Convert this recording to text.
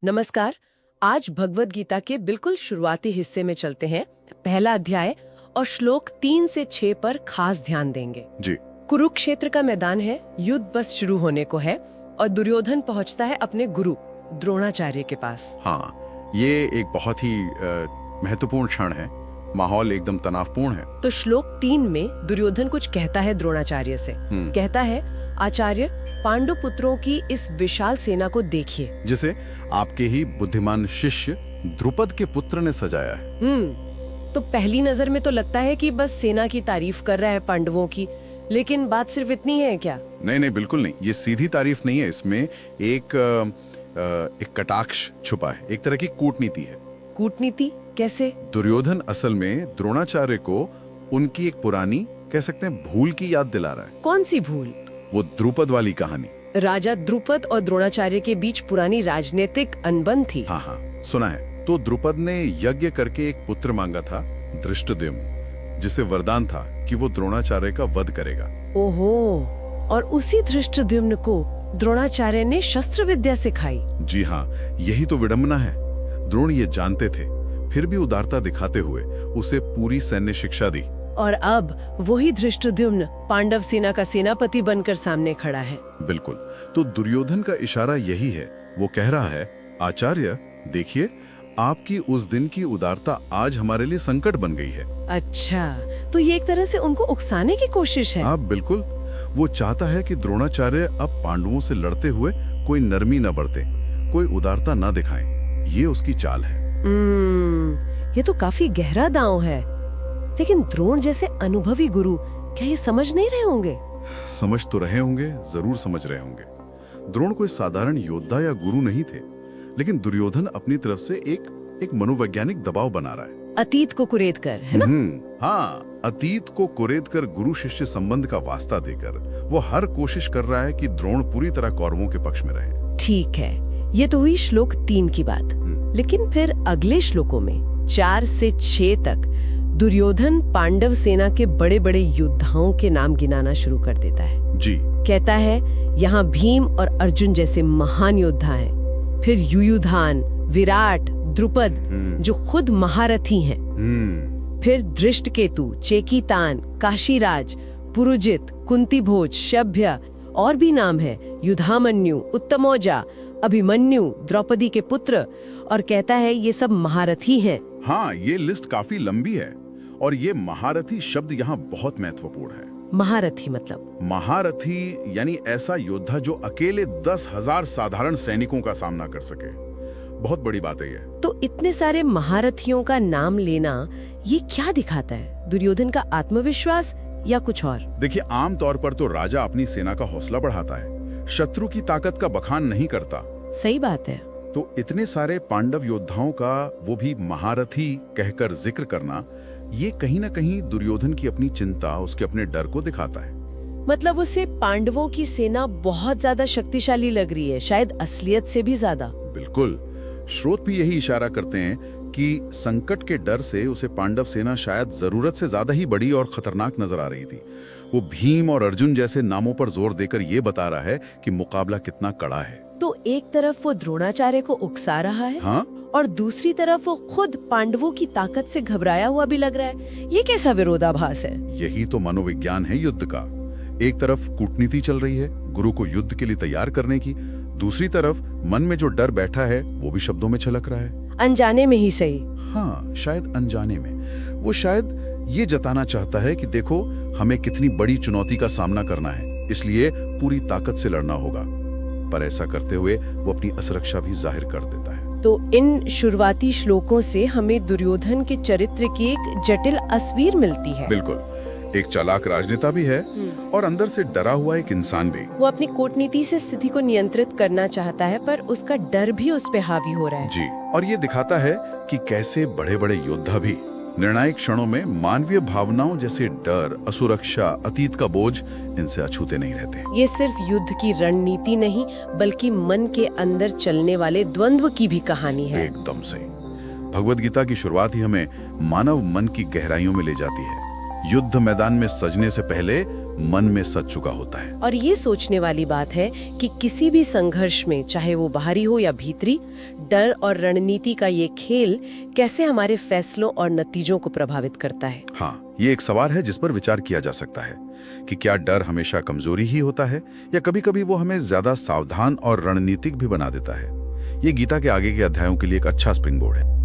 नमस्कार। आज भगवद गीता के बिल्कुल शुरुआती हिस्से में चलते हैं। पहला अध्याय और श्लोक 3 से 6 पर खास ध्यान देंगे। जी। कुरुक्षेत्र का मैदान है, युद्ध बस शुरू होने को है और दुर्योधन पहुंचता है अपने गुरु द्रोणाचार्य के पास। हाँ, ये एक बहुत ही महत्वपूर्ण क्षण है। माहौल एकदम तनावपूर्ण है। तो श्लोक 3 में दुर्योधन कुछ कहता है द्रोणाचार्य से। कहता है, आचार्य, पांडु पुत्रों की इस विशाल सेना को देखिए, जिसे आपके ही बुद्धिमान शिष्य द्रुपद के पुत्र ने सजाया है। तो पहली नजर में तो लगता है कि बस सेना की तारीफ कर रहा है पांडवों की, लेकिन बात सिर्फ इतनी है क्या? नहीं, बिल्कुल नहीं। ये सीधी तारीफ नहीं है, इसमें एक कटाक्ष छुपा है, एक तरह की कूटनीति है। कूटनीति कैसे? दुर्योधन असल में द्रोणाचार्य को उनकी एक पुरानी, कह सकते हैं, भूल की याद दिला रहा है। कौन सी भूल? वो द्रुपद वाली कहानी। राजा द्रुपद और द्रोणाचार्य के बीच पुरानी राजनीतिक अनबन थी। हाँ, सुना है। तो द्रुपद ने यज्ञ करके एक पुत्र मांगा था, धृष्टद्युम्न, जिसे वरदान था कि वो द्रोणाचार्य का वध करेगा। ओहो, और उसी धृष्टद्युम्न को द्रोणाचार्य ने शस्त्र विद्या सिखाई। जी हाँ, यही तो विडंबना है। द्रोण ये जानते थे, फिर भी उदारता दिखाते हुए उसे पूरी सैन्य शिक्षा दी। और अब वही धृष्टद्युम्न पांडव सेना का सेनापति बनकर सामने खड़ा है। बिल्कुल। तो दुर्योधन का इशारा यही है। वो कह रहा है, आचार्य देखिए, आपकी उस दिन की उदारता आज हमारे लिए संकट बन गई है। अच्छा, तो ये एक तरह से उनको उकसाने की कोशिश है। हाँ, बिल्कुल। वो चाहता है कि द्रोणाचार्य अब पांडवों से लड़ते हुए कोई नरमी न बरते, कोई उदारता न दिखाएं। ये उसकी चाल है। ये तो काफी गहरा दांव है। लेकिन द्रोण जैसे अनुभवी गुरु क्या ये समझ नहीं रहे होंगे? समझ तो रहे होंगे, जरूर समझ रहे होंगे। द्रोण कोई साधारण योद्धा या गुरु नहीं थे, लेकिन दुर्योधन अपनी तरफ से एक मनोवैज्ञानिक दबाव बना रहा है। अतीत को कुरेद कर, है ना? हाँ, अतीत को कुरेद कर गुरु शिष्य संबंध का वास्ता देकर वो हर कोशिश कर रहा है कि द्रोण पूरी तरह कौरवों के पक्ष में रहे। ठीक है, ये तो हुई श्लोक 3 की बात। लेकिन फिर अगले श्लोकों में 4 से 6 तक दुर्योधन पांडव सेना के बड़े बड़े योद्धाओं के नाम गिनाना शुरू कर देता है। जी। कहता है, यहाँ भीम और अर्जुन जैसे महान योद्धा हैं। फिर युयुधान, विराट, द्रुपद जो खुद महारथी हैं। फिर धृष्टकेतु, चेकीतान, काशीराज, पुरुजित, कुंतीभोज, शभ्य, और भी नाम है, युधामन्यु, उत्तमौजा, अभिमन्यु, द्रौपदी के पुत्र। और कहता है ये सब महारथी हैं। हाँ, ये लिस्ट काफी लंबी है और ये महारथी शब्द यहाँ बहुत महत्वपूर्ण है। महारथी मतलब? महारथी यानी ऐसा योद्धा जो अकेले 10,000 साधारण सैनिकों का सामना कर सके। बहुत बड़ी बात है ये। तो इतने सारे महारथियों का नाम लेना ये क्या दिखाता है? दुर्योधन का आत्मविश्वास या कुछ और? देखिए, आमतौर पर तो राजा अपनी सेना का हौसला बढ़ाता है, शत्रु की ताकत का बखान नहीं करता। सही बात है। तो इतने सारे पांडव योद्धाओं का, वो भी महारथी कहकर जिक्र करना, ये कहीं ना कहीं दुर्योधन की अपनी चिंता, उसके अपने डर को दिखाता है। मतलब उसे पांडवों की सेना बहुत ज्यादा शक्तिशाली लग रही है, शायद असलियत से भी ज्यादा। बिल्कुल। स्रोत भी यही इशारा करते हैं कि संकट के डर से उसे पांडव सेना शायद जरूरत से ज्यादा ही बड़ी और खतरनाक नजर आ रही थी। वो भीम और अर्जुन जैसे नामों पर जोर देकर ये बता रहा है कि मुकाबला कितना कड़ा है। तो एक तरफ वो द्रोणाचार्य को उकसा रहा है, हाँ? और दूसरी तरफ वो खुद पांडवों की ताकत से घबराया हुआ भी लग रहा है। ये कैसा विरोधाभास है? यही तो मनोविज्ञान है युद्ध का। एक तरफ कूटनीति चल रही है, गुरु को युद्ध के लिए तैयार करने की। दूसरी तरफ मन में जो डर बैठा है वो भी शब्दों में छलक रहा है। अनजाने में ही सही। हाँ, शायद अनजाने में। वो शायद ये जताना चाहता है कि देखो, हमें कितनी बड़ी चुनौती का सामना करना है, इसलिए पूरी ताकत से लड़ना होगा। पर ऐसा करते हुए वो अपनी असुरक्षा भी जाहिर कर देता है। तो इन शुरुआती श्लोकों से हमें दुर्योधन के चरित्र की एक जटिल तस्वीर मिलती है। बिल्कुल। एक चालाक राजनेता भी है और अंदर से डरा हुआ एक इंसान भी। वो अपनी कूटनीति से स्थिति को नियंत्रित करना चाहता है, पर उसका डर भी उस पे हावी हो रहा है। जी। और ये दिखाता है कि कैसे बड़े बड़े योद्धा भी निर्णायक क्षणों में मानवीय भावनाओं जैसे डर, असुरक्षा, अतीत का बोझ, इनसे अछूते नहीं रहते। ये सिर्फ युद्ध की रणनीति नहीं, बल्कि मन के अंदर चलने वाले द्वंद्व की भी कहानी है। एकदम से। भगवद गीता की शुरुआत ही हमें मानव मन की गहराइयों में ले जाती है। युद्ध मैदान में सजने से पहले मन में सज चुका होता है। और ये सोचने वाली बात है कि किसी भी संघर्ष में, चाहे वो बाहरी हो या भीतरी, डर और रणनीति का ये खेल कैसे हमारे फैसलों और नतीजों को प्रभावित करता है। हाँ, ये एक सवाल है जिस पर विचार किया जा सकता है कि क्या डर हमेशा कमजोरी ही होता है या कभी-कभी वो हमें ज्यादा सावधान और रणनीतिक भी बना देता है। ये गीता के आगे के अध्यायों के लिए एक अच्छा स्प्रिंग बोर्ड है।